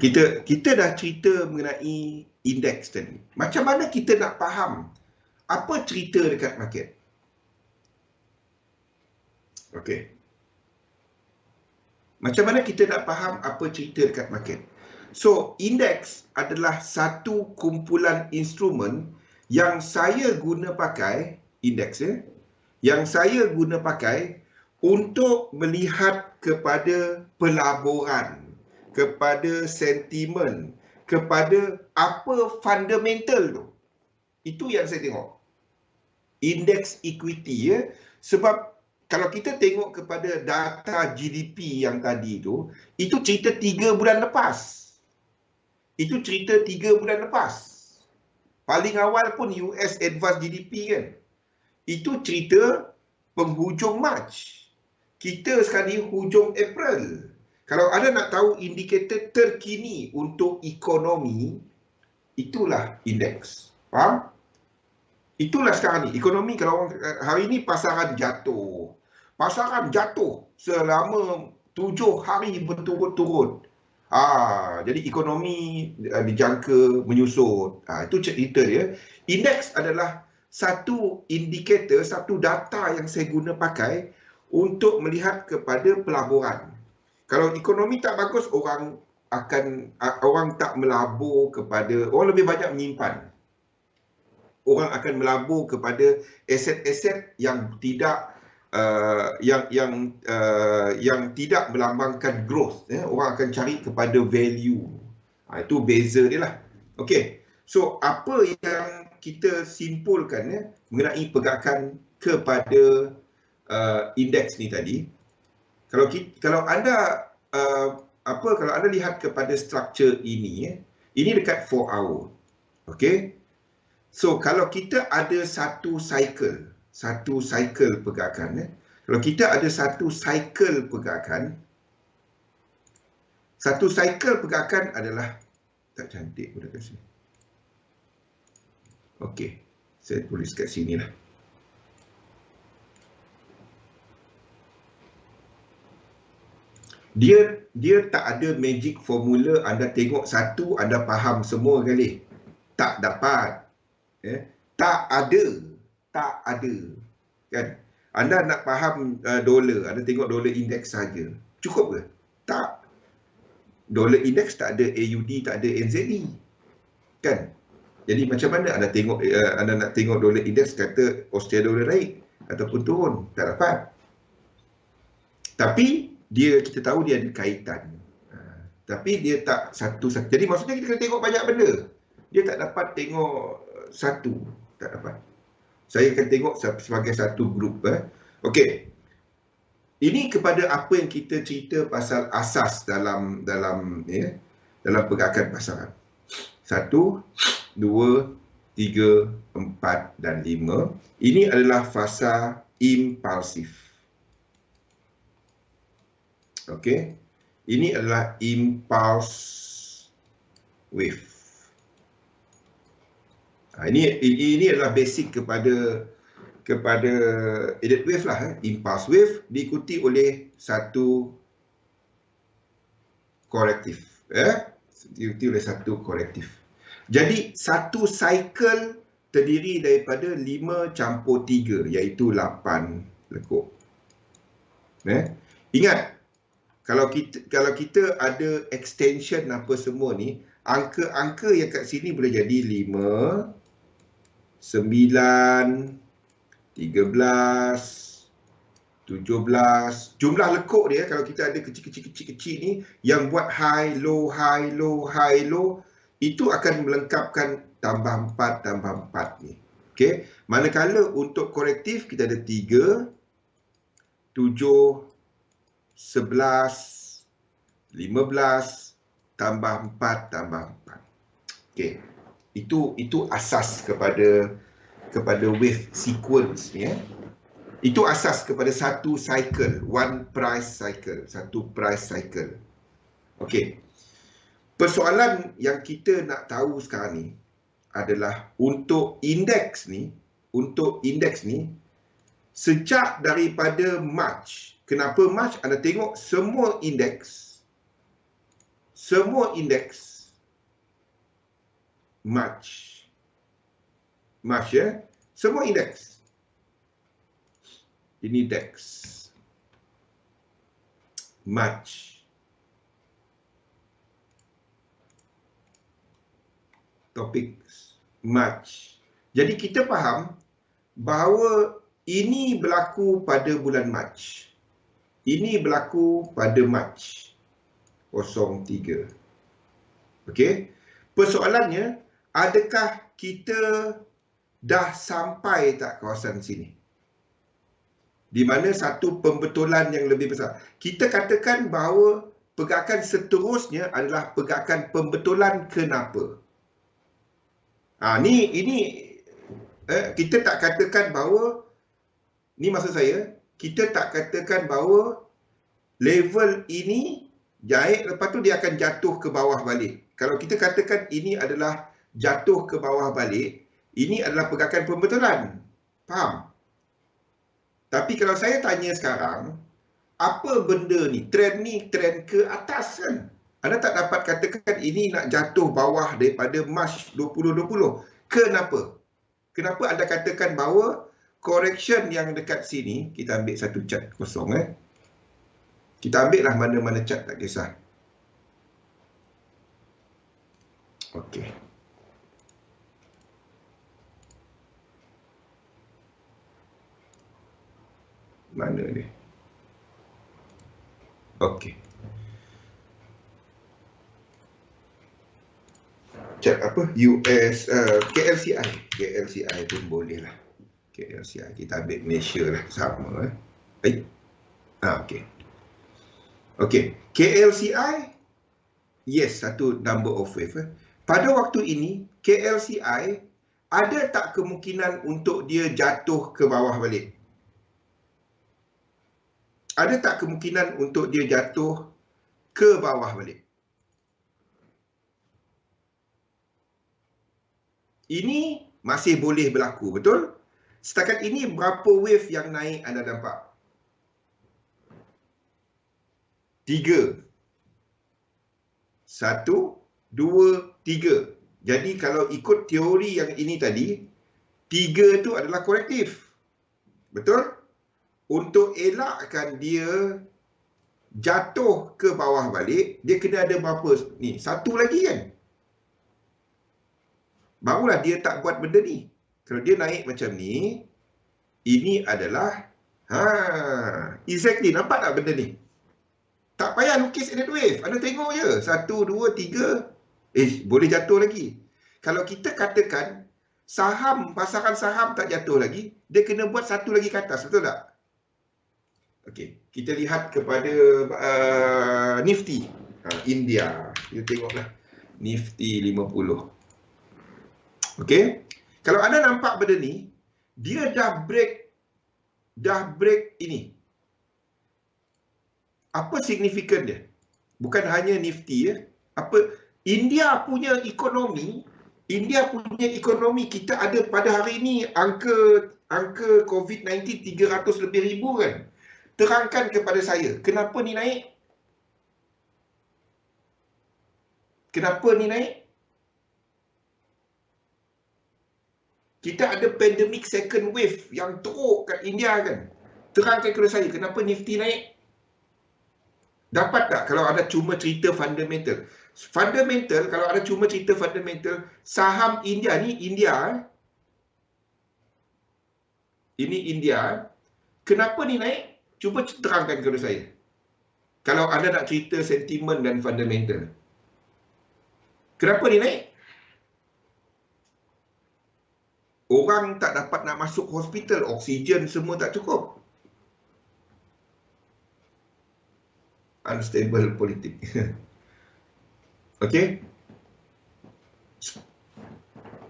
Kita dah cerita mengenai indeks tadi. Macam mana kita nak faham apa cerita dekat market? Okey. Macam mana kita nak faham apa cerita dekat market? So, indeks adalah satu kumpulan instrumen yang saya guna pakai, indeks ya, yang saya guna pakai untuk melihat kepada pelaburan, kepada sentimen, kepada apa fundamental tu. Itu yang saya tengok. Indeks equity ya. Sebab kalau kita tengok kepada data GDP yang tadi itu cerita 3 bulan lepas. Itu cerita 3 bulan lepas. Paling awal pun US Advanced GDP kan. Itu cerita penghujung Mac. Kita sekarang ni hujung April. Kalau anda nak tahu indikator terkini untuk ekonomi, itulah indeks. Faham? Itulah sekarang ni. Ekonomi kalau orang hari ni pasaran jatuh. Pasaran jatuh selama 7 hari berturut-turut. Jadi ekonomi dijangka menyusut. Itu cerita dia. Indeks adalah satu indikator, satu data yang saya guna pakai untuk melihat kepada pelaburan. Kalau ekonomi tak bagus, orang tak melabur kepada, orang lebih banyak menyimpan. Orang akan melabur kepada aset-aset yang tidak yang tidak melambangkan growth. Orang akan cari kepada value. Itu beza dia lah. Okey. So apa yang kita simpulkan mengenai pergerakan kepada indeks ni tadi. Kalau anda kalau anda lihat kepada struktur ini, ini dekat 4 hour. Okey. So, kalau kita ada satu cycle pergerakan, kalau kita ada satu cycle pergerakan adalah, tak cantik pun dekat sini. Okey, saya tulis kat sini lah. Dia tak ada magic formula, anda tengok satu, anda faham semua kali. Tak dapat. Tak ada kan. Anda nak faham dolar, anda tengok dolar indeks saja, cukup ke? Tak. Dolar indeks tak ada AUD, tak ada NZD kan. Jadi macam mana anda tengok anda nak tengok dolar indeks kata Australia dolar naik ataupun turun? Tak dapat. Tapi kita tahu dia ada kaitan. Tapi dia tak satu. Jadi maksudnya kita kena tengok banyak benda. Dia tak dapat tengok satu, tak dapat. Saya akan tengok sebagai satu grup. Okey. Ini kepada apa yang kita cerita pasal asas dalam pergerakan pasaran. 1, 2, 3, 4 dan 5. Ini adalah fasa impulsif. Okey. Ini adalah impulse wave. Ini adalah basic kepada immediate wave lah. Impulse wave diikuti oleh satu korektif. Diikuti oleh satu korektif. Jadi satu cycle terdiri daripada 5 campur 3 iaitu 8 lekuk. Ingat, kalau kita ada extension apa semua ni, angka-angka yang kat sini boleh jadi 5, 9, 13, 17. Jumlah lekuk dia kalau kita ada kecil-kecil ni yang buat high, low, high, low, high, low, itu akan melengkapkan tambah 4 ni. Okey. Manakala untuk korektif kita ada 3, 7, 11, 15, tambah 4, tambah 4. Okey. Itu asas kepada wave sequence ni. Itu asas kepada satu cycle, one price cycle, satu price cycle. Okey. Persoalan yang kita nak tahu sekarang ni adalah untuk indeks ni, sejak daripada March. Kenapa March? Anda tengok semua indeks semua indeks March. March ya. Semua indeks. Ini DAX. March. Topik March. Jadi kita faham bahawa ini berlaku pada bulan Mac. Ini berlaku pada Mac 03. Okey. Persoalannya, adakah kita dah sampai tak kawasan sini? Di mana satu pembetulan yang lebih besar. Kita katakan bahawa pergerakan seterusnya adalah pergerakan pembetulan kenapa. Ini kita tak katakan bahawa, ni maksud saya, kita tak katakan bahawa level ini naik, lepas tu dia akan jatuh ke bawah balik. Kalau kita katakan ini adalah jatuh ke bawah balik, ini adalah pergerakan pembetulan. Faham? Tapi kalau saya tanya sekarang, apa benda ni? Trend ni trend ke atas kan? Anda tak dapat katakan ini nak jatuh bawah daripada Mac 2020. Kenapa? Kenapa anda katakan bahawa correction yang dekat sini, kita ambil satu chart kosong Kita ambil lah mana-mana chart, tak kisah. Okey. Mana ni? Okey. Chart apa? US, KLCI. KLCI pun boleh lah. KLCI. Kita ambil Malaysia lah. Sama. Okey. Okey. KLCI. Yes, satu number of wave. Pada waktu ini, KLCI ada tak kemungkinan untuk dia jatuh ke bawah balik? Ada tak kemungkinan untuk dia jatuh ke bawah balik? Ini masih boleh berlaku, betul? Setakat ini berapa wave yang naik anda nampak? 3. 1, 2, 3. Jadi kalau ikut teori yang ini tadi, 3 tu adalah korektif. Betul? Untuk elakkan dia jatuh ke bawah balik, dia kena ada berapa ni? Satu lagi kan? Barulah dia tak buat benda ni. Kalau dia naik macam ni, ini adalah exactly, nampak tak benda ni? Tak payah lukis edit wave. Anda tengok je. 1, 2, 3. Boleh jatuh lagi. Kalau kita katakan saham, pasaran saham tak jatuh lagi, dia kena buat satu lagi ke atas. Betul tak? Okey. Kita lihat kepada Nifty. India. Kita tengoklah. Nifty 50. Okey. Kalau anda nampak benda ni, dia dah break ini. Apa signifikan dia? Bukan hanya Nifty India punya ekonomi, kita ada pada hari ini angka COVID-19 300 lebih ribu kan. Terangkan kepada saya, kenapa ni naik? Kenapa ni naik? Kita ada pandemic second wave yang teruk kat India kan. Terangkan kepada saya, kenapa Nifty naik? Dapat tak kalau ada cuma cerita fundamental? Fundamental, kalau ada cuma cerita fundamental, saham India ni, ini India, kenapa ni naik? Cuba terangkan kepada saya. Kalau anda nak cerita sentimen dan fundamental. Kenapa ni naik? Orang tak dapat nak masuk hospital, oksigen semua tak cukup. Unstable politik. Okey.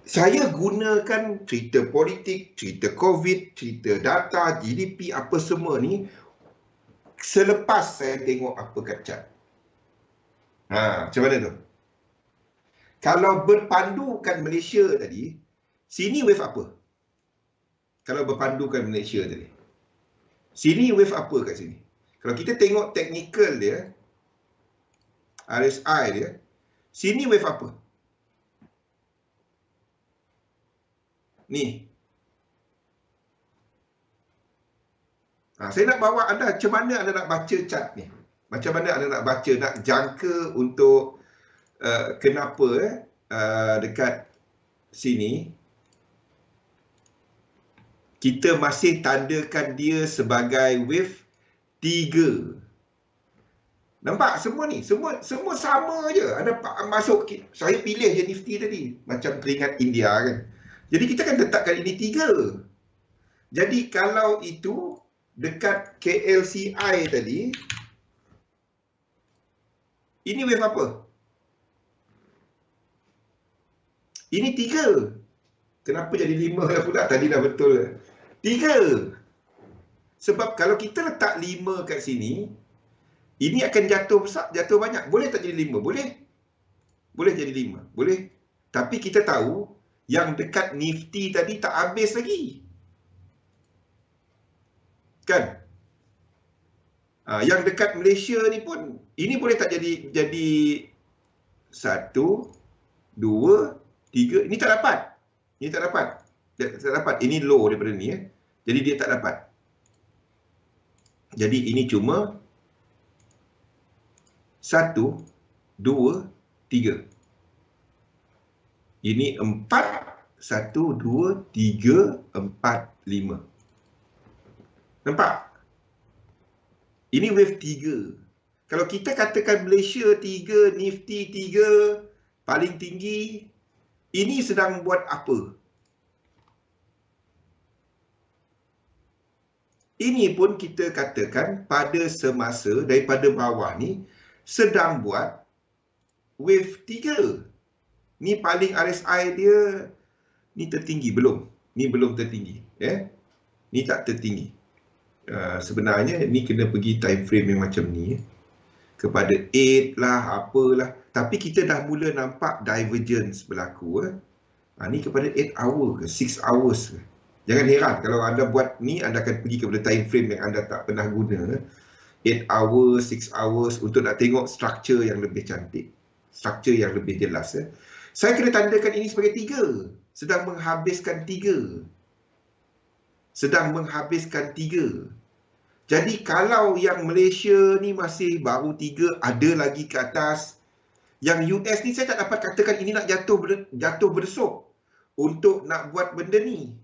Saya gunakan cerita politik, cerita COVID, cerita data, GDP, apa semua ni selepas saya tengok apa kat chart. Macam mana tu? Kalau berpandukan Malaysia tadi, sini wave apa? Kalau berpandukan Malaysia tadi. Sini wave apa kat sini? Kalau kita tengok teknikal dia, RSI dia. Sini wave apa? Ni. Saya nak bawa anda, macam mana anda nak baca chart ni? Macam mana anda nak baca, nak jangka untuk kenapa dekat sini kita masih tandakan dia sebagai wave 3. Nampak semua ni, semua sama je. Anda masuk, saya pilih je Nifty tadi, macam teringat India kan. Jadi kita kan letakkan ini 3. Jadi kalau itu dekat KLCI tadi, ini wave apa? Ini 3. Kenapa jadi 5 dah pula? Tadi dah betul. 3. Sebab kalau kita letak 5 kat sini, ini akan jatuh besar, jatuh banyak. Boleh tak jadi 5? Boleh. Boleh jadi 5. Boleh. Tapi kita tahu yang dekat Nifty tadi tak habis lagi. Kan? Yang dekat Malaysia ni pun, ini boleh tak jadi 1, 2, 3. Ini tak dapat. Ini tak dapat. Tak dapat. Ini low daripada ni. Jadi dia tak dapat. Jadi ini cuma 1, 2, 3. Ini 4, 1, 2, 3, 4, 5. Nampak? Ini wave 3. Kalau kita katakan Malaysia 3, Nifty 3, paling tinggi, ini sedang buat apa? Ini pun kita katakan pada semasa daripada bawah ni sedang buat wave 3. Ni paling RSI dia, ni tertinggi belum? Ni belum tertinggi. Ni tak tertinggi. Sebenarnya ni kena pergi time frame yang macam ni. Kepada 8 lah, apalah. Tapi kita dah mula nampak divergence berlaku. Ni kepada 8 hour ke 6 hours ke. Jangan heran kalau anda buat ni, anda akan pergi kepada time frame yang anda tak pernah guna. 8 hours, 6 hours untuk nak tengok structure yang lebih cantik. Structure yang lebih jelas. Saya kena tandakan ini sebagai 3. Sedang menghabiskan 3. Sedang menghabiskan 3. Jadi kalau yang Malaysia ni masih baru 3, ada lagi ke atas. Yang US ni saya tak dapat katakan ini nak jatuh berdesuk untuk nak buat benda ni.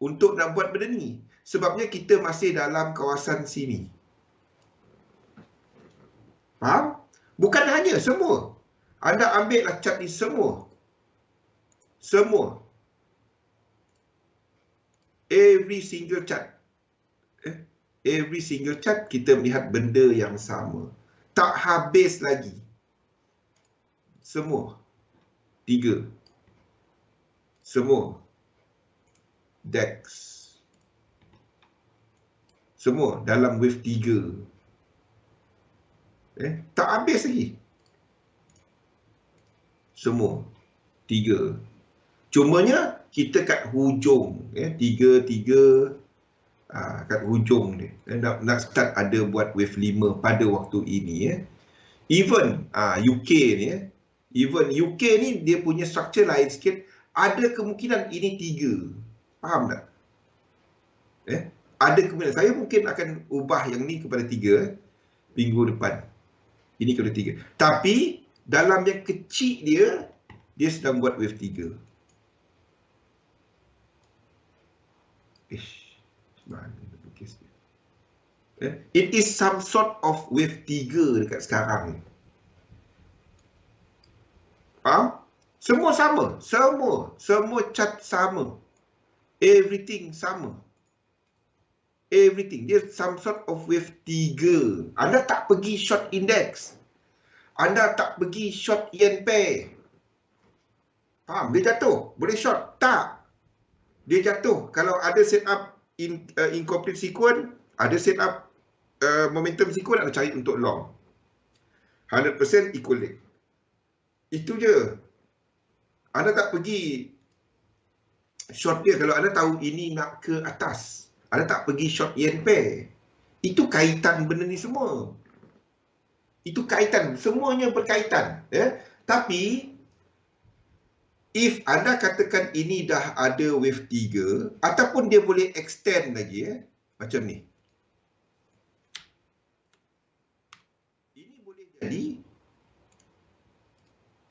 Untuk nak buat benda ni. Sebabnya kita masih dalam kawasan sini. Faham? Bukan hanya, semua. Anda ambil lah chart ni semua. Semua. Every single chart. Every single chart kita melihat benda yang sama. Tak habis lagi. Semua. 3. Semua. DAX. Semua dalam wave 3. Tak habis lagi. Semua. 3. Cumanya kita kat hujung. 3 kat hujung dia. Nak start ada buat wave 5 pada waktu ini. Even UK ni. Even UK ni dia punya structure lain sikit. Ada kemungkinan ini 3. Faham tak? Ada kemungkinan. Saya mungkin akan ubah yang ni kepada 3 minggu depan. Ini kepada 3. Tapi dalam yang kecil dia sedang buat wave 3. It is some sort of wave 3 dekat sekarang. Faham? Semua sama. Semua chart sama. Everything sama. Everything. Dia some sort of wave 3. Anda tak pergi short index. Anda tak pergi short yen pair. Faham? Dia jatuh. Boleh short? Tak. Dia jatuh. Kalau ada set up incomplete sequence, ada set up momentum sequence, anda cari untuk long. 100% equal leg. Itu je. Anda tak pergi short dia kalau anda tahu ini nak ke atas. Anda tak pergi short yen pair. Itu kaitan benda ni semua. Itu kaitan, semuanya berkaitan. Tapi, if anda katakan ini dah ada wave 3, ataupun dia boleh extend lagi, macam ni. Ini boleh jadi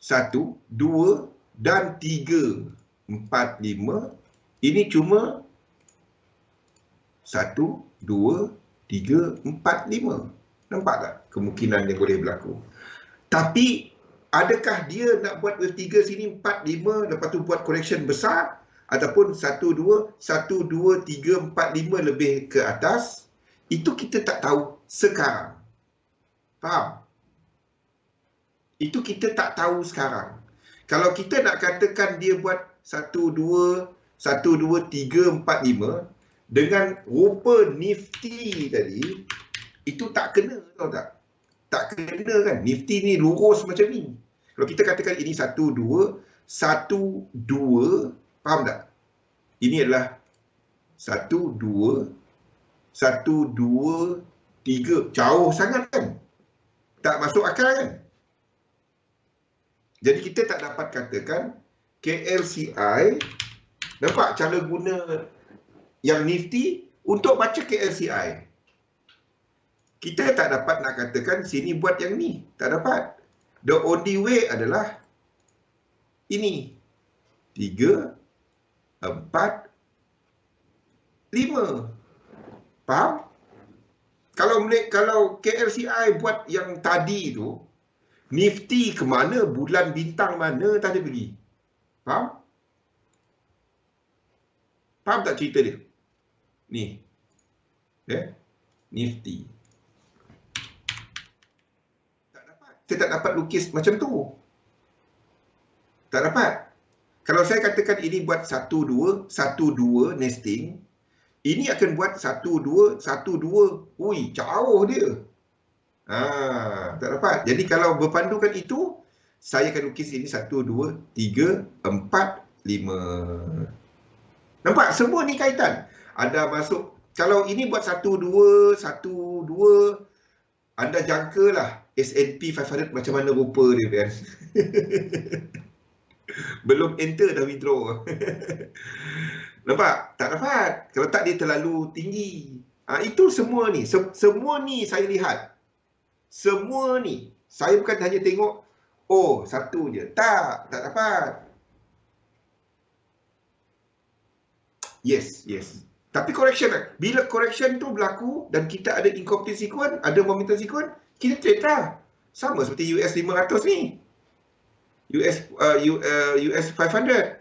1, 2 dan 3, 4, 5. Ini cuma 1, 2, 3, 4, 5. Nampak tak kemungkinan yang boleh berlaku? Tapi, adakah dia nak buat wave 3 sini 4, 5, lepas tu buat correction besar? Ataupun 1, 2, 3, 4, 5 lebih ke atas? Itu kita tak tahu sekarang. Faham? Itu kita tak tahu sekarang. Kalau kita nak katakan dia buat 1, 2, 3, 4, 5 dengan rupa Nifty tadi, itu tak kena, tahu tak? Tak kena kan? Nifty ni lurus macam ni. Kalau kita katakan ini 1, 2, 1, 2, faham tak? Ini adalah 1, 2, 3. Jauh sangat kan? Tak masuk akal kan? Jadi kita tak dapat katakan KLCI, nampak cara guna yang Nifty untuk baca KLCI. Kita tak dapat nak katakan sini buat yang ni. Tak dapat. The only way adalah ini. 3, 4, 5. Faham? Kalau KLCI buat yang tadi tu, Nifty ke mana, bulan bintang mana tak ada pergi. Faham? Faham tak cerita dia? Ni. Nifty. Saya tak dapat lukis macam tu. Tak dapat. Kalau saya katakan ini buat 1, 2, 1, 2 nesting, ini akan buat 1, 2, 1, 2. Ui, jauh dia. Tak dapat. Jadi kalau berpandukan itu, saya akan lukis ini 1, 2, 3, 4, 5. Nampak? Semua ni kaitan. Ada masuk. Kalau ini buat 1, 2, 1, 2, anda jangkalah S&P 500 macam mana rupa dia kan. Belum enter dah withdraw. Nampak? Tak dapat. Kalau tak dia terlalu tinggi. Itu semua ni. Semua ni saya lihat. Semua ni. Saya bukan hanya tengok, oh satu je. Tak dapat. Yes. Tapi correction kan. Bila correction tu berlaku dan kita ada incomplete sequence, ada momentum sequence, kita trade lah. Sama seperti US 500 ni. US 500.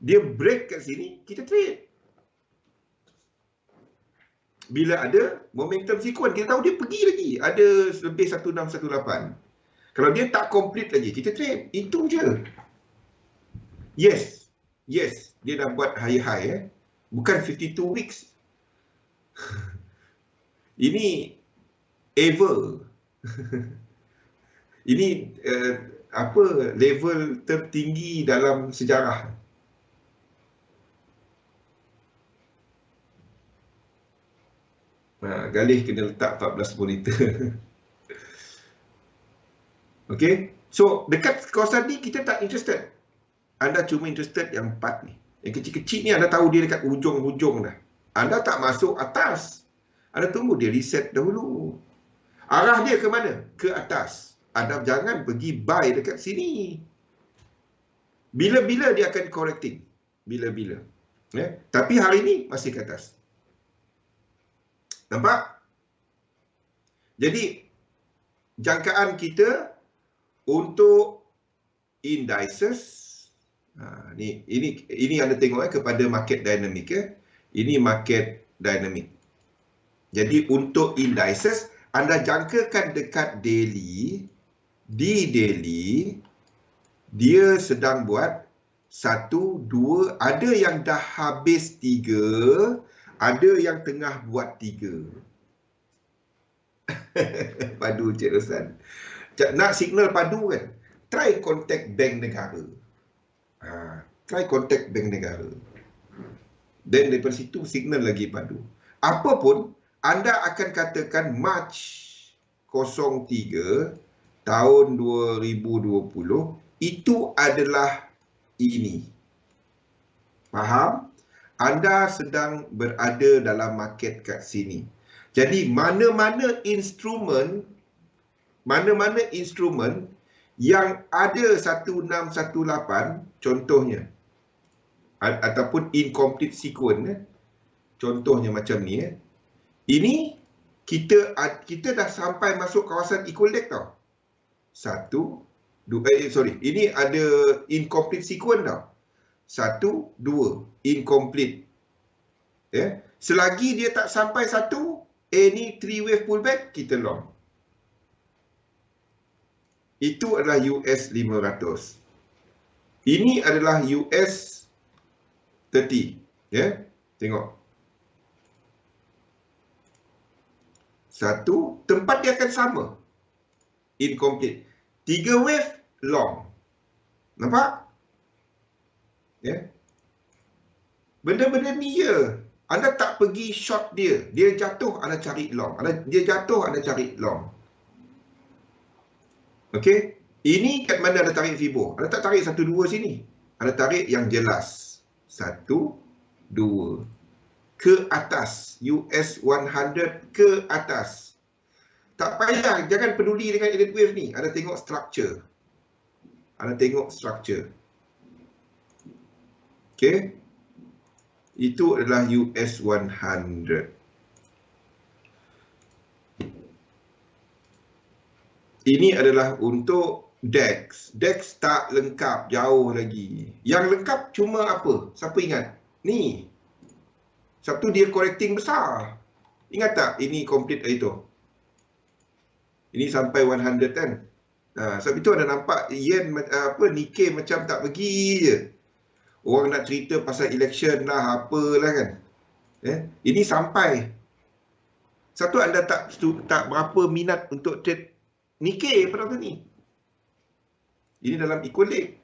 Dia break kat sini, kita trade. Bila ada momentum sequence, kita tahu dia pergi lagi. Ada lebih 1618. Kalau dia tak complete lagi, kita trade. Itu je. Yes. Dia dah buat high. Bukan 52 weeks. Ini ever. Ini level tertinggi dalam sejarah. Galih kena letak 14 monitor. Okay. So, dekat kawasan ni kita tak interested. Anda cuma interested yang 4 ni. Yang kecil-kecil ni anda tahu dia dekat hujung-hujung dah. Anda tak masuk atas. Anda tunggu dia reset dahulu. Arah dia ke mana? Ke atas. Anda jangan pergi buy dekat sini. Bila-bila dia akan correcting. Bila-bila. Tapi hari ni masih ke atas. Nampak? Jadi, jangkaan kita untuk indices, ini anda tengok kepada market dynamic. Ini market dynamic. Jadi untuk indices, anda jangkakan dekat daily. Di daily, dia sedang buat 1, 2, ada yang dah habis 3, ada yang tengah buat 3. Padu Cik Rosan. Nak signal padu kan? Try contact bank negara. Try contact bank negara. Dan daripada situ signal lagi padu. Apapun, anda akan katakan March 03, tahun 2020 itu adalah ini. Faham? Anda sedang berada dalam market kat sini. Jadi mana-mana instrumen yang ada 1618 contohnya ataupun incomplete sequence, contohnya macam ni, ini kita dah sampai masuk kawasan equal leg tau. Ini ada incomplete sequence tau. 1, 2, incomplete. Selagi dia tak sampai 1, any 3 wave pullback, kita long. Itu adalah US 500. Ini adalah US 30. Tengok. 1, tempat dia akan sama. Incomplete. 3 wave, long. Nampak? Benda-benda ni je. Anda tak pergi short dia. Dia jatuh, anda cari long. Dia jatuh, anda cari long. Okey? Ini kat mana anda tarik Fibo? Anda tak tarik 1, 2 sini. Anda tarik yang jelas. 1, 2. Ke atas. US 100 ke atas. Tak payah. Jangan peduli dengan elite wave ni. Anda tengok structure. Okey? Itu adalah US 100. Ini adalah untuk DEX. DEX tak lengkap, jauh lagi. Yang lengkap cuma apa? Siapa ingat? Ni. Satu dia correcting besar. Ingat tak? Ini complete itu. Ini sampai 100 kan? Sebab itu anda nampak yen Nikkei macam tak pergi je. Orang nak cerita pasal election lah, apalah kan. Ini sampai. Satu, anda tak berapa minat untuk trade Nikkei pada waktu ni. Ini dalam equal leg.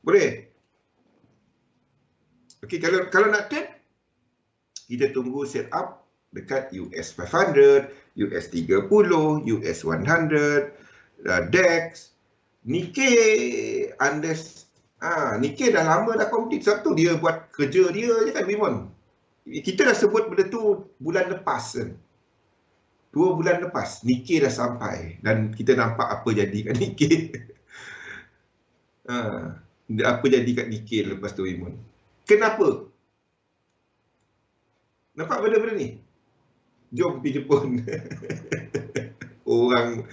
Boleh? Okey, kalau nak trade, kita tunggu set up dekat US 500, US 30, US 100, DEX. Nikkei Nikkei dah lama dah complete. Sebab tu dia buat kerja dia je kan, Bimon. Kita dah sebut benda tu bulan lepas kan. 2 bulan lepas Nikkei dah sampai. Dan kita nampak apa jadi kat Nikkei. Apa jadi kat Nikkei lepas tu, Bimon. Kenapa? Nampak benda-benda ni? Jom pergi Jepun. Orang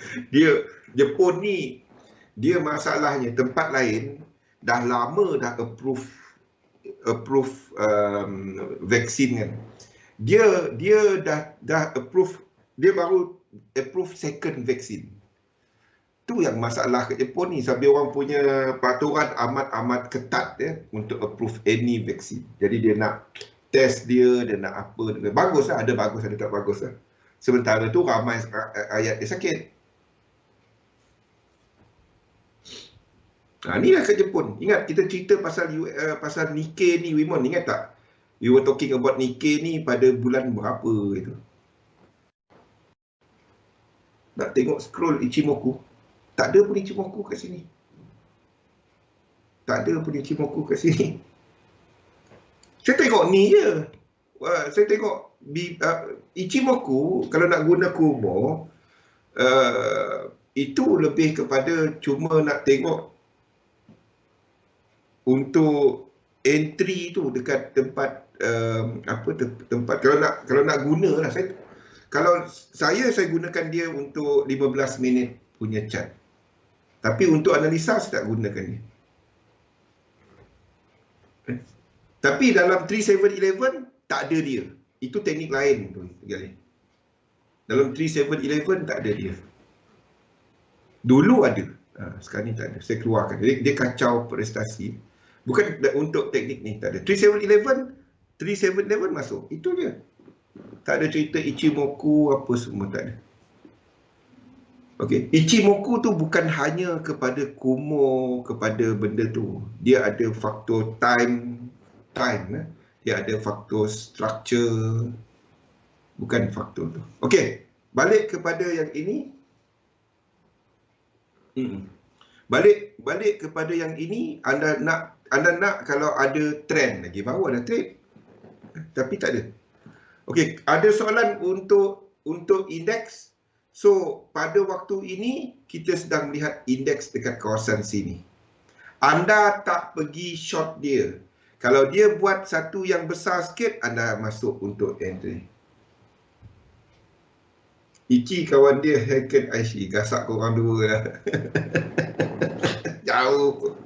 Jepun ni, dia masalahnya tempat lain dah lama dah approve vaksin kan. Dia dah approve, dia baru approve second vaksin. Tu yang masalah kat Jepun ni, sebab orang punya peraturan amat ketat untuk approve any vaksin. Jadi dia nak test dia nak apa. Bagus lah, ada bagus, ada tak bagus lah. Sementara tu ramai rakyat dia sakit. Ni lah kat Jepun. Ingat kita cerita pasal Nikkei ni, Wimon, ingat tak? We were talking about Nikkei ni pada bulan berapa itu. Nak tengok scroll Ichimoku. Tak ada pun Ichimoku kat sini. Saya tengok ni je. Saya tengok Ichimoku, kalau nak guna Kumo, itu lebih kepada cuma nak tengok untuk entry tu dekat tempat tempat kalau nak guna lah. Saya gunakan dia untuk 15 minit punya chart. Tapi untuk analisa saya tak gunakan dia. Tapi dalam 3711 tak ada dia. Itu teknik lain tu. Dalam 3711 tak ada dia. Dulu ada. Sekarang ni tak ada. Saya keluarkan. Dia kacau prestasi. Bukan untuk teknik ni, tak ada. 3711 masuk. Itu je. Tak ada cerita Ichimoku apa semua, tak ada. Okey, Ichimoku tu bukan hanya kepada Kumo, kepada benda tu. Dia ada faktor time. Dia ada faktor structure. Bukan faktor tu. Okey, Balik kepada yang ini. Balik kepada yang ini, anda nak kalau ada trend lagi, baru ada trade. Tapi tak ada. Okey, ada soalan untuk indeks. So, pada waktu ini kita sedang melihat indeks dekat kawasan sini. Anda tak pergi short dia. Kalau dia buat satu yang besar sikit, anda masuk untuk entry. Iki kawan dia Hacken IC, gasak korang dua lah. Jauh.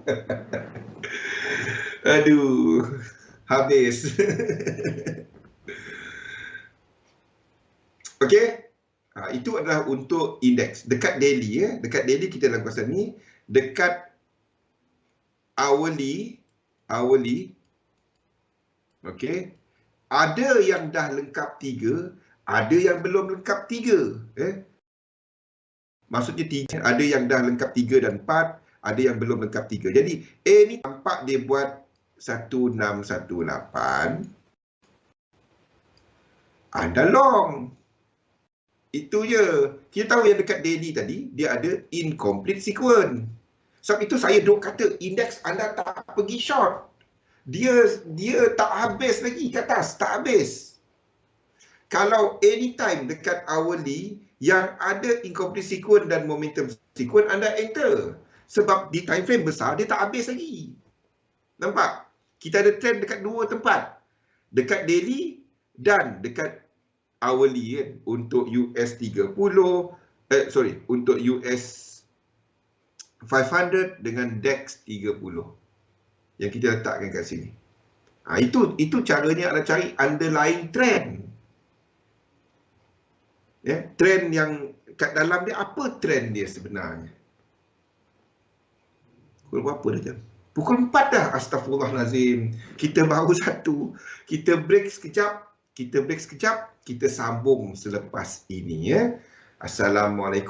Aduh, habis. Okey. Itu adalah untuk indeks. Dekat daily ya. Dekat daily kita dalam kawasan ni. Dekat hourly. Okey. Ada yang dah lengkap 3, ada yang belum lengkap 3. Maksudnya 3, ada yang dah lengkap 3 dan 4, ada yang belum lengkap 3. Jadi A ni nampak dia buat 1618. Anda long. Itu je. Kita tahu yang dekat daily tadi, dia ada incomplete sequence. Sebab itu saya duk kata, indeks anda tak pergi short. Dia tak habis lagi ke atas, tak habis. Kalau anytime dekat hourly, yang ada incomplete sequence dan momentum sequence, anda enter. Sebab di time frame besar, dia tak habis lagi. Nampak? Kita ada trend dekat dua tempat. Dekat daily dan dekat hourly kan, untuk US 30, untuk US 500 dengan DAX 30 yang kita letakkan kat sini. Itu caranya adalah cari underlying trend. Trend yang kat dalam dia, apa trend dia sebenarnya. Pukul berapa dah jam? Pukul 4 dah, astagfirullahalazim. Kita baru satu. Kita break sekejap, kita sambung selepas ini ya. Assalamualaikum.